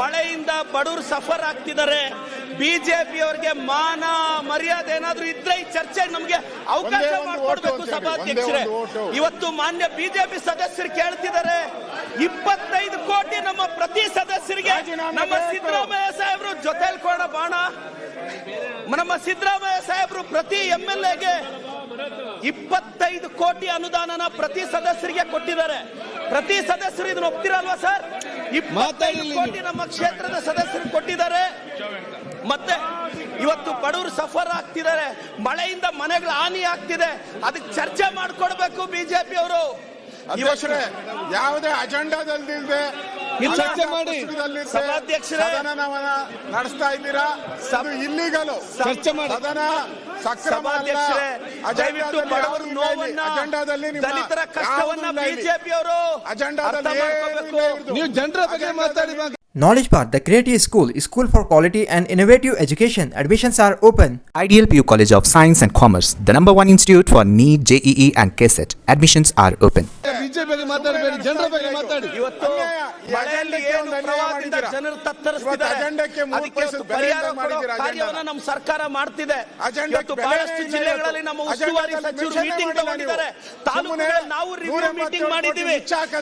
ಮಳೆಯಿಂದ ಬಡವರು ಸಫರ್ ಆಗ್ತಿದ್ದಾರೆ. ಬಿಜೆಪಿ ಅವರಿಗೆ ಮಾನ ಮರ್ಯಾದೆ ಏನಾದ್ರೂ ಇದ್ರೆ ಈ ಚರ್ಚೆ ನಮಗೆ ಅವಕಾಶ ಮಾಡಿಕೊಡ್ಬೇಕು ಸಭಾಧ್ಯಕ್ಷರೇ. ಇವತ್ತು ಮಾನ್ಯ ಬಿಜೆಪಿ ಸದಸ್ಯರು ಕೇಳ್ತಿದ್ದಾರೆ 25 ಕೋಟಿ ನಮ್ಮ ಪ್ರತಿ ಸದಸ್ಯರಿಗೆ ನಮ್ಮ ಸಿದ್ದರಾಮಯ್ಯ ಸಾಹೇಬರು ಜೊತೆಲಿ ಕೊಡ ಬಾಣ. ನಮ್ಮ ಸಿದ್ದರಾಮಯ್ಯ ಸಾಹೇಬರು ಪ್ರತಿ MLAಗೆ 25 ಕೋಟಿ ಅನುದಾನನ ಪ್ರತಿ ಸದಸ್ಯರಿಗೆ ಕೊಟ್ಟಿದ್ದಾರೆ. ಪ್ರತಿ ಸದಸ್ಯರು ಇದನ್ನ ಒಪ್ತಿರಲ್ವಾ ಸರ್? 25 ಕೋಟಿ ನಮ್ಮ ಕ್ಷೇತ್ರದ ಸದಸ್ಯರು ಕೊಟ್ಟಿದ್ದಾರೆ. ಮತ್ತೆ ಇವತ್ತು ಬಡವರು ಸಫರ್ ಆಗ್ತಿದ್ದಾರೆ, ಮಳೆಯಿಂದ ಮನೆಗಳ ಹಾನಿ ಆಗ್ತಿದೆ, ಅದಕ್ಕೆ ಚರ್ಚೆ ಮಾಡ್ಕೊಡ್ಬೇಕು ಬಿಜೆಪಿ ಅವರು. ಅಧ್ಯಕ್ಷರೇ, ಯಾವುದೇ ಅಜೆಂಡಾದಲ್ಲಿದೆ ಚರ್ಚೆ ಮಾಡಿ ಸಭಾಧ್ಯಕ್ಷರೇ ನಡೆಸ್ತಾ ಇದ್ದೀರಾ, ಇಲ್ಲಿಗಲು ಚರ್ಚೆ ಮಾಡಿ ಸದನ ಸಭಾಧ್ಯಕ್ಷರೇ, ದಯವಿಟ್ಟು ಬಡವರ ನೋವನ್ನ ದಲಿತರ ಕಷ್ಟವನ್ನ ಬಿಜೆಪಿ ಅವರು ಅರ್ಥ ಮಾಡ್ಕೋಬೇಕು. ನೀವು ಜನರ ಬಗ್ಗೆ ಮಾತಾಡಿ. Knowledge Path, the Creative School for quality and innovative education. Admissions are open. Ideal PU College of Science and Commerce, the #1 institute for NEET, JEE and KCET. Admissions are open. BJP ಬಗ್ಗೆ ಮಾತಾಡಬೇಡಿ, ಜನರ ಬಗ್ಗೆ ಮಾತಾಡಿ. ಇವತ್ತು ಮಳೆಯಲ್ಲಿ ಏನು ಪ್ರವಾಹದಿಂದ ಜನರು ತತ್ತರಿಸ್ತಿದ್ದಾರೆ, ಅದಕ್ಕೆ ಪರಿಹಾರ ಕೊಡೋ ಕಾರ್ಯವನ್ನು ನಮ್ಮ ಸರ್ಕಾರ ಮಾಡ್ತಿದೆ. ಇವತ್ತು ಬಹಳಷ್ಟು ಜಿಲ್ಲೆಗಳಲ್ಲಿ ನಮ್ಮ ಉಸ್ತುವಾರಿ ಸಚಿವರು ಮೀಟಿಂಗ್ ತಗೊಂಡಿದ್ದಾರೆ. ತಾಲೂಕುಗಳಲ್ಲಿ ನಾವು ರಿವ್ಯೂ ಮೀಟಿಂಗ್ ಮಾಡಿದ್ದೀವಿ.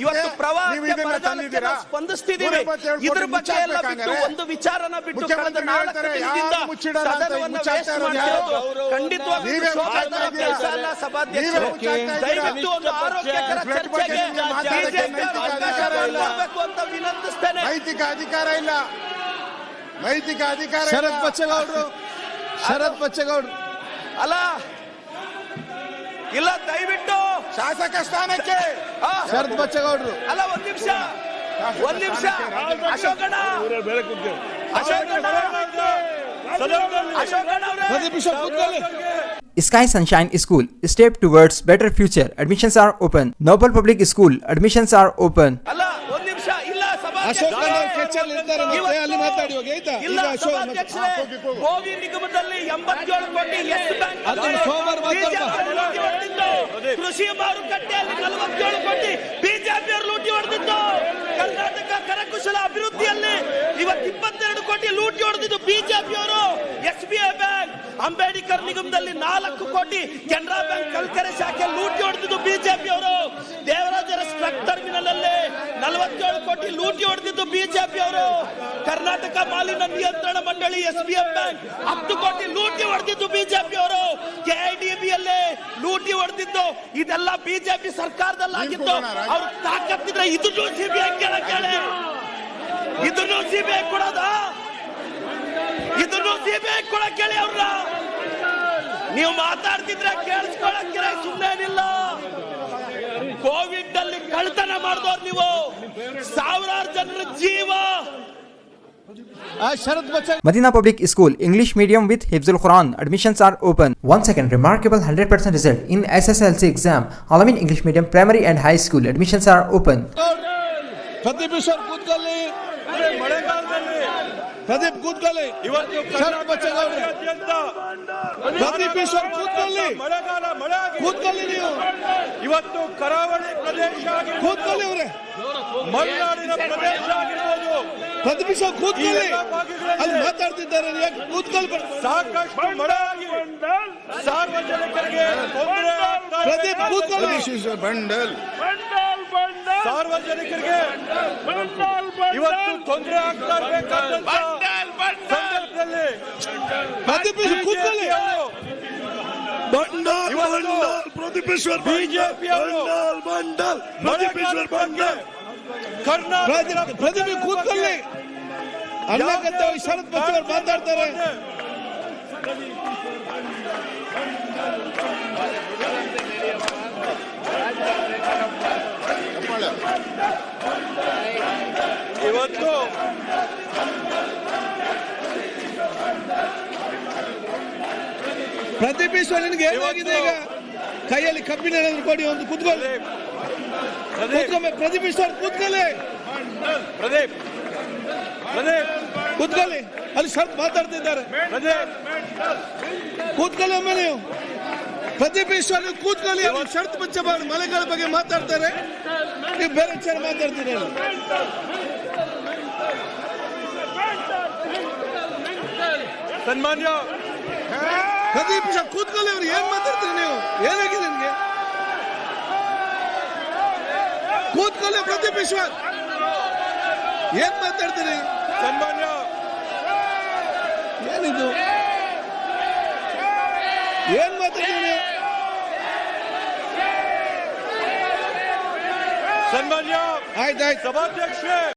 ಇವತ್ತು ಪ್ರವಾಹಕ್ಕೆ ಬರಗಾಲಕ್ಕೆ ನಾವು ಸ್ಪಂದಿಸ್ತಿದ್ದೀವಿ. ಇದ್ರ ಬಗ್ಗೆ ಎಲ್ಲ ಬಿಟ್ಟು ಒಂದು ವಿಚಾರನ ಬಿಟ್ಟು ಕಳೆದ 4 ದಿನದಿಂದ ಸದನವನ್ನು ವೇಸ್ಟ್ ಮಾಡ್ತಿರೋದು ಖಂಡಿತವಾಗಿ ಕೆಲಸ ಅಲ್ಲ. ಸಭಾಧ್ಯಕ್ಷರು, ದಯವಿಟ್ಟು ಒಂದು ಆರೋಗ್ಯಕರ ಚರ್ಚೆಗೆ ಬಿಜೆಪಿ ಅವಕಾಶ ಮಾಡಬೇಕು ಅಂತ ವಿನಂತಿಸ್ತೇನೆ. ನೈತಿಕ ಅಧಿಕಾರ ಇಲ್ಲ, ನೈತಿಕ ಅಧಿಕಾರ. ಶರತ್ ಬಚ್ಚೇಗೌಡರು ಅಲ್ಲ ಇಲ್ಲ, ದಯವಿಟ್ಟು ಶಾಸಕ ಸ್ಥಾನಕ್ಕೆ ಶರತ್ ಬಚ್ಚೇಗೌಡರು ಅಲ್ಲ, ಒಂದ್ ನಿಮಿಷ ಅಶೋಕಣ್ಣ Sky Sunshine School, step towards better future. Admissions are open. Noble Public School, admissions are open. ಅಲ್ಲ, ಒಂದ್ ನಿಮಿಷ ಇಲ್ಲ ಸಭಾಧ್ಯಕ್ಷರೇ, ಗೋವಿ ನಿಗಮದಲ್ಲಿ 87 ಕೋಟಿ ಎಸ್ ಬ್ಯಾಂಕ್, ಕೃಷಿ ಮಾರುಕಟ್ಟೆಯಲ್ಲಿ 47 ಕೋಟಿ ಬಿಜೆಪಿ ಅವರು ಲೂಟಿ ಹೊಡೆದಿದ್ದು, ಕರ್ನಾಟಕ ಕರಕುಶಲ ಅಭಿವೃದ್ಧಿಯಲ್ಲಿ ಇವತ್ತು 22 ಕೋಟಿ ಲೂಟಿ ಹೊಡೆದಿದ್ದು ಬಿಜೆಪಿ ಅವರು. SBI ಬ್ಯಾಂಕ್, ಅಂಬೇಡ್ಕರ್ ನಿಗಮದಲ್ಲಿ 4 ಕೋಟಿ, ಕೆನರಾ ಬ್ಯಾಂಕ್ ಕಲ್ಕೆರೆ ಶಾಖೆ ಲೂಟಿ ಹೊಡೆದಿದ್ದು ಬಿಜೆಪಿ ಅವರು. ದೇವರಾಜರ ಟ್ರಕ್ ಟರ್ಮಿನಲ್ ಅಲ್ಲಿ 47 ಕೋಟಿ ಲೂಟಿ ಹೊಡೆದಿದ್ದು ಬಿಜೆಪಿ ಅವರು. ಕರ್ನಾಟಕ ಮಾಲಿನ್ಯ ನಿಯಂತ್ರಣ ಮಂಡಳಿ SBI ಬ್ಯಾಂಕ್ 10 ಕೋಟಿ ಲೂಟಿ ಹೊಡೆದಿದ್ದು ಬಿಜೆಪಿ ಅವರು. KIDB ಯಲ್ಲಿ ಲೂಟಿ ಹೊಡೆದಿದ್ದು ಇದೆಲ್ಲ ಬಿಜೆಪಿ ಸರ್ಕಾರದಲ್ಲಾಗಿದ್ದು. ಅವ್ರು ತಾಕತ್ತಿದ್ರೆ ಇದನ್ನು ಸಿಬಿಐ ಕೇಳಿ, ಇದನ್ನು ಸಿಬಿಐ ಕೊಡೋದ, ಇದನ್ನು ಸಿಬಿಐ ಕೊಡಕ್ಕೆ ಹೇಳಿ ಅವ್ರನ್ನ. ನೀವು ಮಾತಾಡ್ತಿದ್ರೆ ಕೇಳಿಸ್ಕೊಳಕ್ಕೆ ಸುಮ್ಮನೇನಿಲ್ಲ. ಕೋವಿಡ್ ಅಲ್ಲಿ ಕಳ್ತನ ಮಾಡಿದವ್ರು ನೀವು, ಸಾವಿರಾರು ಜನರ ಜೀವ. Madina Public School, English medium with Hifzul Quran. Admissions are open. 1 second, remarkable 100% result in SSLC exam. Alamin English medium primary and high school. Admissions are open. Pradeep ಕೂತ್ಕೊಳ್ಳಿ, ಪ್ರದೀಪ್ ಕೂತ್ಕೊಳ್ಳಿ, ಶರತ್ ಬಚ್ಚೇಗೌಡರು, ಪ್ರದೀಪ್ ಕೂತ್ಕೊಳ್ಳಿ, ಕೂತ್ಕೊಳ್ಳಿ, ನೀವು ಇವತ್ತು ಕರಾವಳಿ ಪ್ರದೇಶ ಕೂತ್ಕೊಳ್ಳಿ, ಅವರೇ ಮಲೆನಾಡಿನ ಪ್ರದೇಶ ಆಗಿರ್ಬೋದು, ಪ್ರದೀಪ್ ಕೂತ್ಕೊಳ್ಳಿ, ಅಲ್ಲಿ ಮಾತಾಡ್ತಿದ್ದಾರೆ, ಯಾಕೆ ಕೂತ್ಕೊಳ್ಳಿ. ಸಾಕಷ್ಟು ಮಳೆ ಆಗಿ ಸಾರ್ವಜನಿಕರಿಗೆ ತೊಂದರೆ ಆಗ್ತಾ ಇದೆ. ಪ್ರದೀಪ್ ಕೂತ್ಕೊಳ್ಳಿ, ಬಂಡಲ್ ಸಾರ್ವಜನಿಕರಿಗೆ ಇವತ್ತು ತೊಂದರೆ ಆಗ್ತಾ ಇರಬೇಕಾದಂತ ಸಂದರ್ಭದಲ್ಲಿ ಪ್ರದೀಪ್ ಕೂತ್ಕೊಳ್ಳಿ, ಪ್ರದೀಪೇಶ್ವರ್ ಬಿಜೆಪಿ ಅವರು ಕರ್ನಾಟಕ ಪ್ರದೀಪ್ ಕೂತ್ಕೊಳ್ಳಿ, ಅನ್ನಕಂತ ಶರತ್ ಬಚ್ಚೇಗೌಡರು ಮಾತಾಡ್ತಾರೆ. ಇವತ್ತು ಪ್ರದೀಪ್ ನಿನ್ಗೆ ಏನಾಗಿದೆ? ಈಗ ಕೈಯಲ್ಲಿ ಕಬ್ಬಿಣ ಏನಾದ್ರು ಕೊಡಿ, ಒಂದು ಕೂತ್ಕೊಳ್ಳಿ. ಪ್ರದೀಪ್ ಕೂತ್ಕೊಳ್ಳಿ, ಕೂತ್ಕೊಳ್ಳಿ, ಅಲ್ಲಿ ಶರತ್ ಮಾತಾಡ್ತಿದ್ದಾರೆ. ಕೂತ್ಕೊಳ್ಳಿ ಒಮ್ಮೆ ನೀವು. ಪ್ರದೀಪ್ ಕೂತ್ಕೊಳ್ಳಿ, ಶರತ್ ಬಚ್ಚೇಗೌಡರು ಮಲೆಗಳ ಬಗ್ಗೆ ಮಾತಾಡ್ತಾರೆ, ನೀವು ಬೇರೆ ವಿಚಾರ ಮಾತಾಡ್ತೀರಿ. ಸನ್ಮಾನ್ಯ ಪ್ರದೀಪ್ ಈಶ್ವರ್ ಕೂತ್ಕೊಳ್ಳಿ. ಅವ್ರು ಏನ್ ಮಾತಾಡ್ತೀರಿ ನೀವು? ಏನಾಗಿದೆ ನಿಮ್ಗೆ? ಕೂತ್ಕೊಳ್ಳಿ ಪ್ರದೀಪ್ ಈಶ್ವರ್. ಏನ್ ಮಾತಾಡ್ತೀರಿ? ಸನ್ಮಾನ್ಯ ಏನಿದು? ಏನ್ ಮಾತಾಡ್ತೀರಿ? ಸನ್ಮಾನ್ಯ ಆಯ್ತಾಯ್ತು. ಸಭಾಧ್ಯಕ್ಷರೇ